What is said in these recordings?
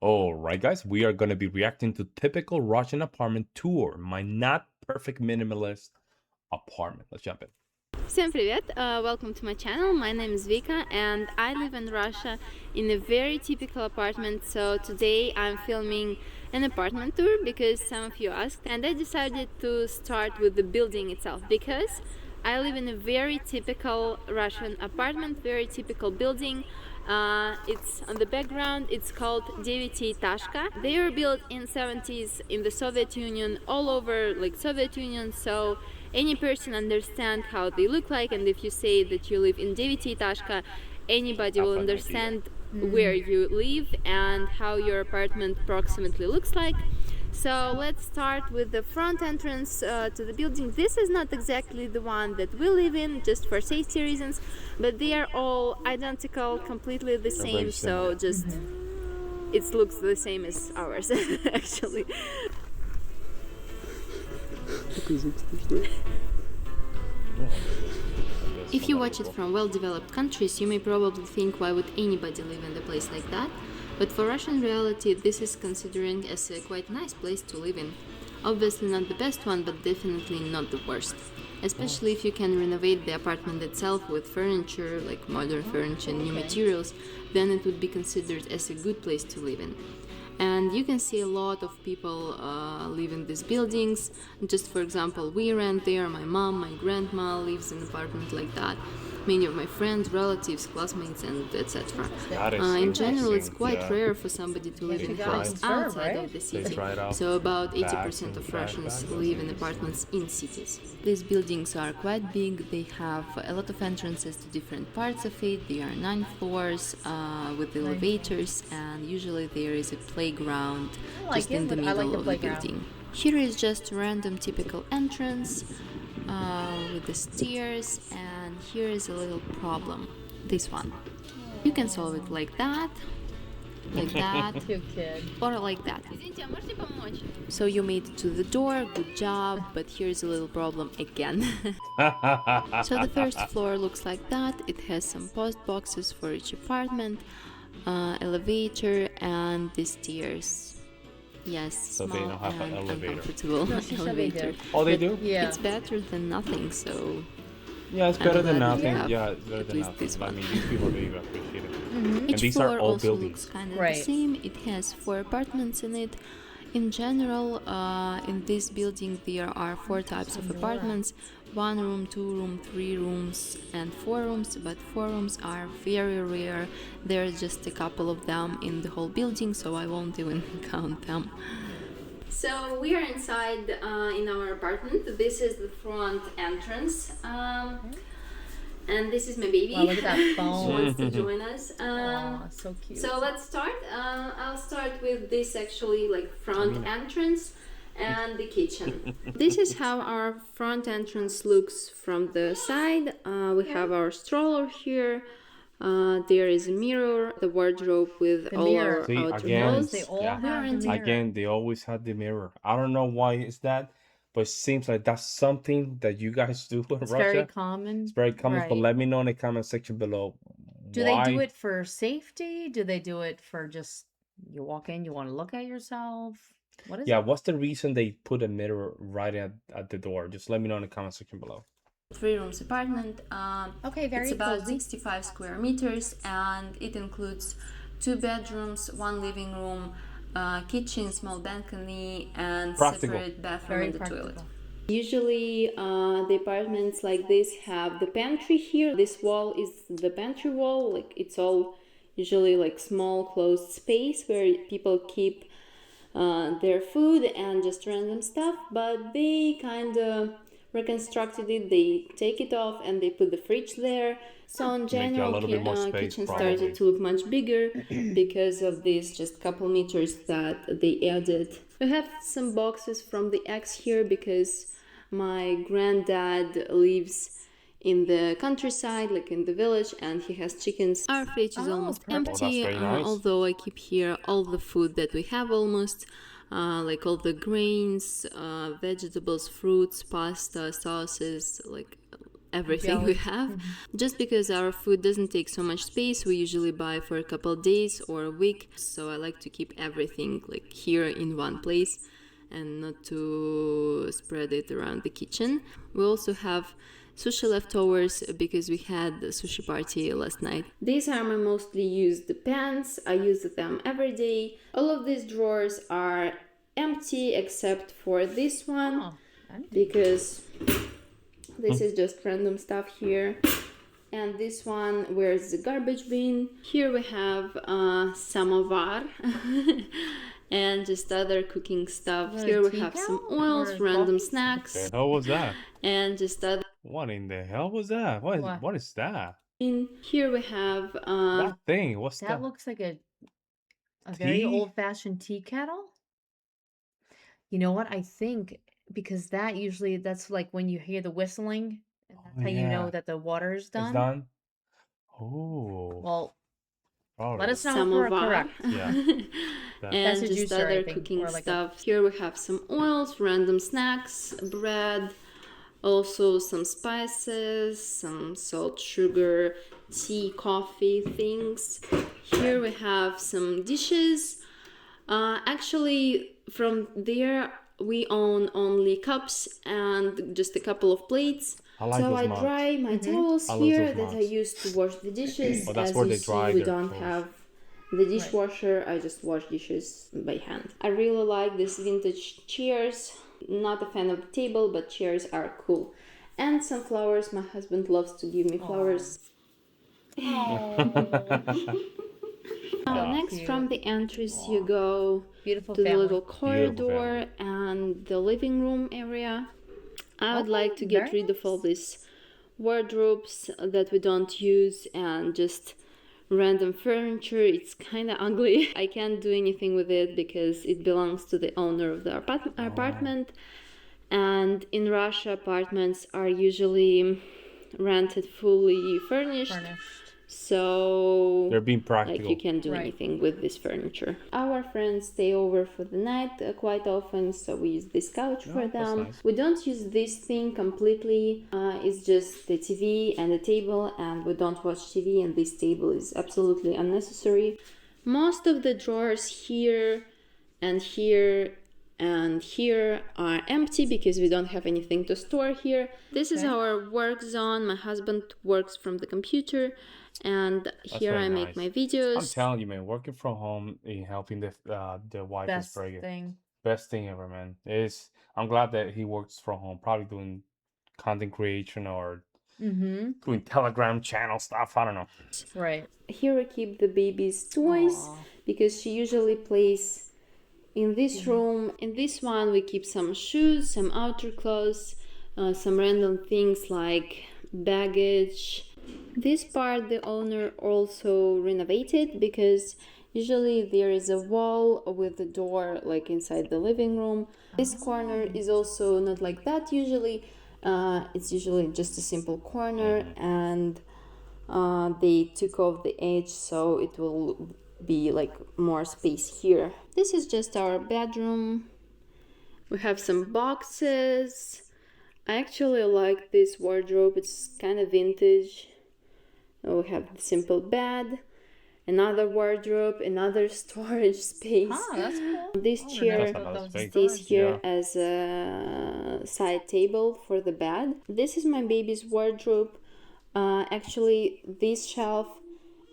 Alright, guys, we are going to be reacting to typical Russian apartment tour, my not perfect minimalist apartment. Let's jump in. Всем привет! Welcome to my channel. My name is Vika and I live in Russia in a very typical apartment. So today I'm filming an apartment tour because some of you asked, and I decided to start with the building itself because I live in a very typical Russian apartment, very typical building. It's on the background, it's called Девятиэтажка. They were built in 70s in the Soviet Union, all over like Soviet Union, so any person understand how they look like, and if you say that you live in Девятиэтажка, anybody will understand where you live and how your apartment approximately looks like. So let's start with the front entrance to the building. This is not exactly the one that we live in, just for safety reasons, but they are all identical, completely the same, so just it looks the same as ours actually. If you watch it from well-developed countries, you may probably think, why would anybody live in a place like that? But for Russian reality, this is considered as a quite nice place to live in. Obviously not the best one, but definitely not the worst. Especially if you can renovate the apartment itself with furniture, like modern furniture and new materials, then it would be considered as a good place to live in. And you can see a lot of people live in these buildings. Just for example, we rent there, my mom, my grandma lives in an apartment like that. Many of my friends, relatives, classmates, and etc. In general, it's quite rare for somebody to live in a house outside of the city. So about 80% of Russians live in apartments in cities. These buildings are quite big. They have a lot of entrances to different parts of it. There are 9 floors with elevators, and usually there is a playground just in the middle of the building. Here is just a random typical entrance with the stairs, and here is a little problem. This one. You can solve it like that, or like that. So you made it to the door, good job, but here's a little problem again. So the first floor looks like that. It has some post boxes for each apartment, elevator, and the stairs. Yes, So small they don't have an and elevator. uncomfortable elevator. Oh, they do? Yeah. It's better than nothing, so... Yeah, it's better than glad we nothing. have Yeah, it's better at than least nothing. this I one. mean, these people really appreciate it. And Each these floor are all also buildings. looks kind of the same. It has 4 apartments in it. In general, in this building there are 4 types of apartments: 1 room, 2 room, 3 rooms, and 4 rooms. But 4 rooms are very rare. There are just a couple of them in the whole building, so I won't even count them. So we are inside in our apartment. This is the front entrance. And this is my baby. Wow, look at that phone. She wants to join us. So cute. So let's start. I'll start with this actually like front entrance and the kitchen. This is how our front entrance looks from the side. We have our stroller here. There is a mirror, the wardrobe with all our See, outdoor again, clothes. They all yeah. have the mirror. Again, they always have the mirror. I don't know why it's that, but it seems like that's something that you guys do in It's Russia. very common. It's very common, but Right. let me know in the comment section below. Do why. they do it for safety? Do they do it for just you walk in, you want to look at yourself? What is Yeah, it? what's the reason they put a mirror right at the door? Just let me know in the comment section below. 3 rooms apartment. Okay, very It's about cozy. 65 square meters, and it includes 2 bedrooms, 1 living room, kitchen, small balcony, and Practical. separate bathroom Very and the practical. toilet. Usually the apartments like this have the pantry here. This wall is the pantry wall. Like it's all usually like small closed space where people keep their food and just random stuff, but they kind of reconstructed it. They take it off and they put the fridge there. So in general, kitchen started to look much bigger because of these just couple meters that they added. We have some boxes from the ex here because my granddad lives in the countryside, like in the village, and he has chickens. Our fridge is almost empty, nice. although I keep here all the food that we have almost. Like all the grains, vegetables, fruits, pasta, sauces, like everything we have. Just because our food doesn't take so much space, we usually buy for a couple of days or a week. So I like to keep everything like here in one place and not to spread it around the kitchen. We also have sushi leftovers because we had a sushi party last night. These are my mostly used pans. I use them every day. All of these drawers are empty except for this one because this is just random stuff here. And this one, where's the garbage bin? Here we have samovar and just other cooking stuff. Here we have some oils, random snacks. What the hell was that? And just other. What in the hell was that? What is that? Here we have That thing. What's that? That looks like a very Tea? old-fashioned tea kettle. You know what? I think because that's like when you hear the whistling, and that's how you know that the water is done. It's done? Oh. Well, Probably. let us know if we're correct. Yeah. and That's a just juicer, I other think, cooking or like stuff. Here we have some oils, random snacks, bread, also some spices, some salt, sugar, tea, coffee things. Here we have some dishes. Actually, from there we own only cups and just a couple of plates. I like So those I mugs. dry my towels I love here those that I mugs. use to wash the dishes. Oh, that's As where you they see, dry we their don't clothes. have the dishwasher. I just wash dishes by hand. I really like these vintage chairs. Not a fan of the table, but chairs are cool. And some flowers. My husband loves to give me flowers. Next, Cute. from the entries, you go Beautiful to the family. little corridor and the living room area. I would like to get very rid of all these wardrobes that we don't use and just random furniture. It's kind of ugly. I can't do anything with it because it belongs to the owner of the apartment. And in Russia, apartments are usually rented fully furnished. So They're being like practical. you can't do anything with this furniture. Our friends stay over for the night quite often, so we use this couch for that's them. nice. We don't use this thing completely. It's just the TV and the table, and we don't watch TV, and this table is absolutely unnecessary. Most of the drawers here and here and here are empty because we don't have anything to store here. This is our work zone. My husband works from the computer, and here very I make nice. my videos. I'm telling you, man, working from home and helping the wife is Best very good. thing. Best thing ever, man. I'm glad that he works from home, probably doing content creation or doing Telegram channel stuff. I don't know. Right. Here I keep the baby's toys because she usually plays in this room. In this one we keep some shoes, some outer clothes, some random things like baggage. This part the owner also renovated because usually there is a wall with the door like inside the living room. This corner is also not like that usually. It's usually just a simple corner, and they took off the edge so it will be like more space here. This is just our bedroom. We have some boxes. I actually like this wardrobe. It's kind of vintage. We have the simple bed, another wardrobe, another storage space. That's cool. This chair stays here as a side table for the bed. This is my baby's wardrobe. Actually, this shelf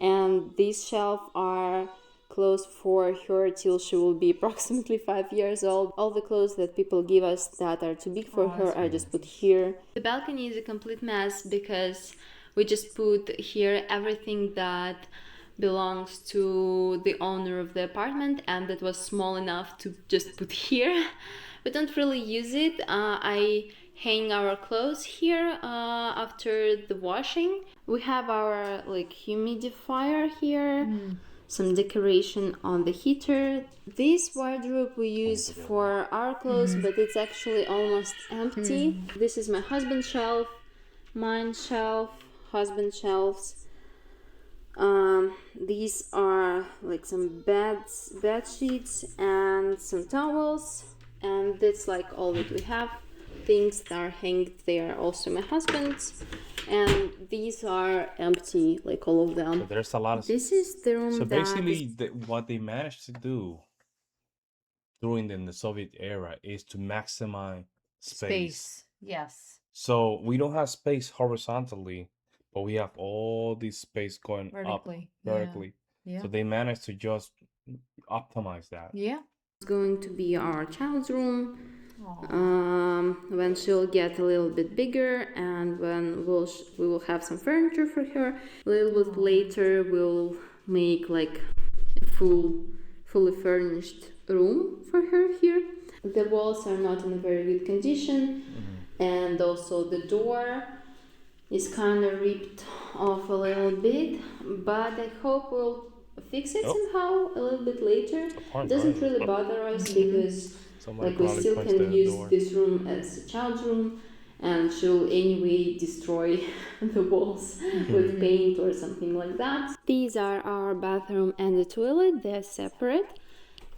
and this shelf are clothes for her till she will be approximately 5 years old. All the clothes that people give us that are too big for her, I just put here. The balcony is a complete mess because we just put here everything that belongs to the owner of the apartment and that was small enough to just put here. We don't really use it. I hang our clothes here after the washing. We have our like humidifier here, some decoration on the heater. This wardrobe we use for our clothes, but it's actually almost empty. This is my husband's shelf, mine shelf, husband shelves. These are like some bed sheets and some towels, and that's like all that we have. Things that are hanged there, also my husband's. and these are empty, like all of So them. there's a lot of. This is the room So that basically, is what they managed to do during the Soviet era is to maximize space. Yes. So we don't have space horizontally, but we have all this space going up Vertically. vertically. Yeah. So they managed to just optimize that. Yeah. going to be our child's room. Aw. When she'll get a little bit bigger, and when we will have some furniture for her. A little bit later, we'll make like a fully furnished room for her here. The walls are not in a very good condition, and also the door is kind of ripped off a little bit, but I hope we'll fix it somehow a little bit later. It doesn't really bother us because Somebody like we probably still punched can the use door. this room as a child's room, and she'll anyway destroy the walls with paint or something like that. These are our bathroom and the toilet. They're separate,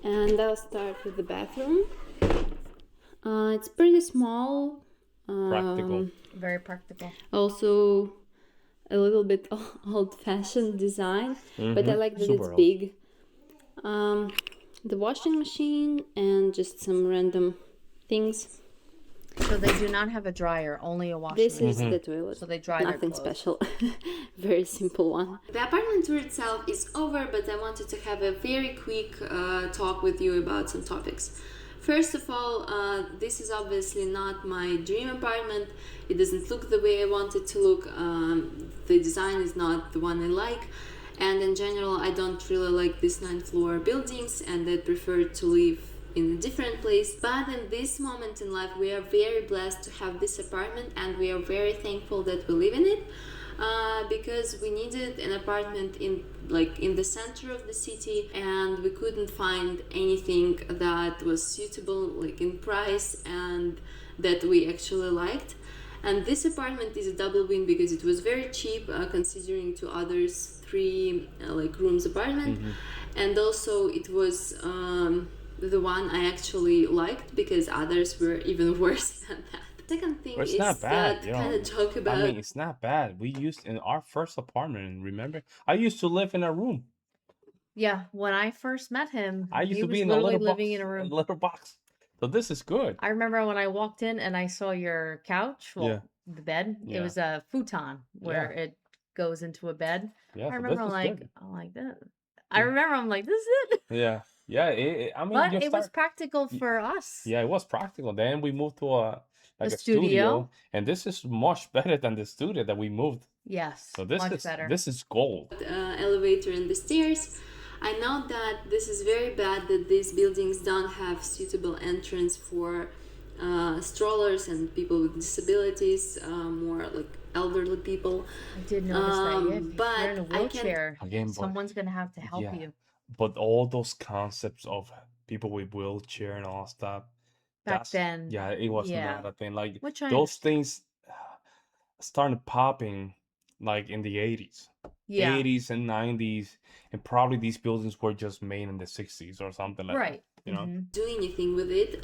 and I'll start with the bathroom. It's pretty small. Practical. Very practical. Also a little bit old-fashioned design, but I like that Super it's old. big. The washing machine and just some random things. So they do not have a dryer, only a washing This machine. is the toilet. So they dry their Nothing clothes. special. Very simple one. The apartment tour itself is over, but I wanted to have a very quick talk with you about some topics. First of all, this is obviously not my dream apartment. It doesn't look the way I want it to look. The design is not the one I like. And in general, I don't really like these 9th-floor buildings, and I prefer to live in a different place. But in this moment in life, we are very blessed to have this apartment, and we are very thankful that we live in it. Because we needed an apartment in the center of the city, and we couldn't find anything that was suitable like in price and that we actually liked. And this apartment is a double win because it was very cheap considering to others 3 rooms apartment, and also it was the one I actually liked because others were even worse than that. Second thing But it's is not bad, that you kind know. of joke about I mean, it's not bad. We used in our first apartment, remember? I used to live in a room. Yeah, when I first met him, I used he to was be in a literally little box. living in a A room. little box. So this is good. I remember when I walked in and I saw your couch, well, the bed. It Yeah. was a futon where it goes into a bed. Yeah, I so remember this is good. I'm like this. I remember I'm like, this is it. Yeah. Yeah, I mean, But you it was start. practical for us. Yeah, it was practical. Then we moved to a studio. studio, and this is much better than the studio that we moved. Yes, So this much is better. this is gold. elevator and the stairs. I know that this is very bad that these buildings don't have suitable entrance for strollers and people with disabilities, more like elderly people. I did notice that. Yeah, if but you're in a I can- wheelchair, Again, but someone's gonna have to help you. but all those concepts of people with wheelchair and all stuff Back then, yeah, it was yeah. not a thing. Like Which I those things started popping like in the 80s. Yeah, 80s and 90s, and probably these buildings were just made in the 60s or something like right. that, you know. do anything with it.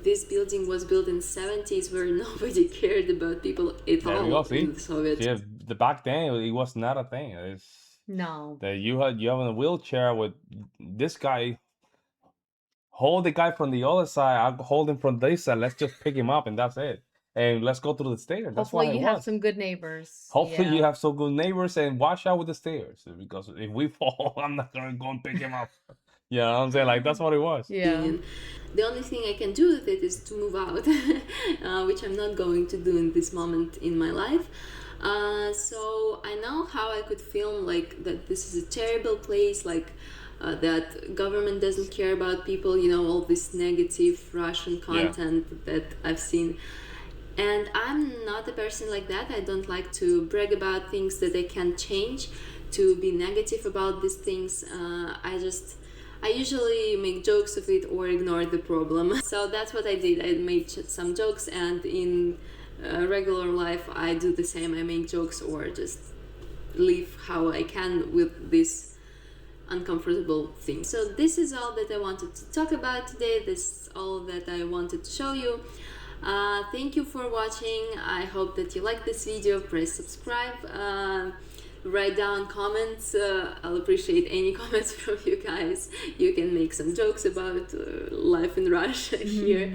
This building was built in 70s where nobody cared about people at There we go, all see? in the Soviet. Yeah, the back then it was not a thing. It's No. that you have in a wheelchair with this guy. Hold the guy from the other side. I'll hold him from this side. Let's just pick him up, and that's it. And let's go through the stairs. That's Hopefully what it you have was. some good neighbors. Hopefully Yeah. you have some good neighbors, and watch out with the stairs, because if we fall, I'm not gonna go and pick him up. You know what I'm saying? Like that's what it was. Yeah. The only thing I can do with it is to move out, which I'm not going to do in this moment in my life. So I know how I could film like that this is a terrible place, like that government doesn't care about people, you know, all this negative Russian content that I've seen. And I'm not a person like that. I don't like to brag about things that I can't change, to be negative about these things. I usually make jokes of it or ignore the problem. So that's what I did. I made some jokes, and in regular life I do the same. I make jokes or just live how I can with this uncomfortable thing. So this is all that I wanted to talk about today. This is all that I wanted to show you. Thank you for watching. I hope that you like this video. Press subscribe. Write down comments. I'll appreciate any comments from you guys. You can make some jokes about life in Russia here.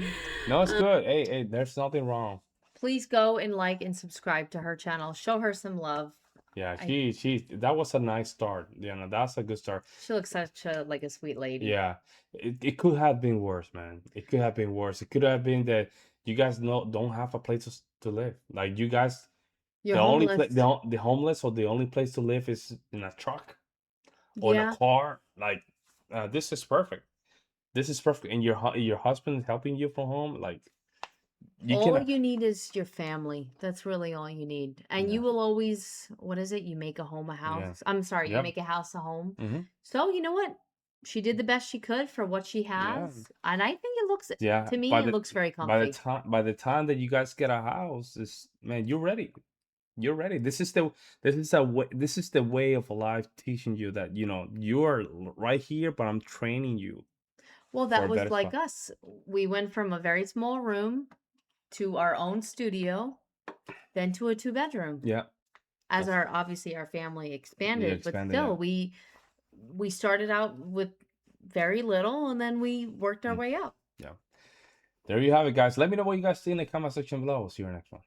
No, it's good. Hey, there's nothing wrong. Please go and like and subscribe to her channel. Show her some love. Yeah, I- that was a nice start. You know, that's a good start. She looks such a like a sweet lady. Yeah, it could have been worse, man. It could have been worse. It could have been that you guys don't have a place to live. Like you guys, You're the only homeless. the homeless, or the only place to live is in a truck or in Yeah. a car. Like this is perfect. This is perfect, and your husband is helping you from home. Like you All can. you need is your family. That's really all you need. And Yeah. you will always, what is it? You make a home a house. I'm sorry, you Yep. make a house a home. Mhm. So, you know what? She did the best she could for what she has. And I think it looks, Yeah, to me, by it the looks very by the comfy. time that you guys get a house, is man, you're ready. You're ready. This is the way of life teaching you that you are right here, but I'm training you Well, for that a was better like spot. us. We went from a very small room to our own studio, then to a 2-bedroom. Yeah, As that's- obviously our family you expanded, but expanded. still Yeah. we started out with very little and then we worked our way up. Yeah. There you have it, guys. Let me know what you guys see in the comment section below. See you in the next one.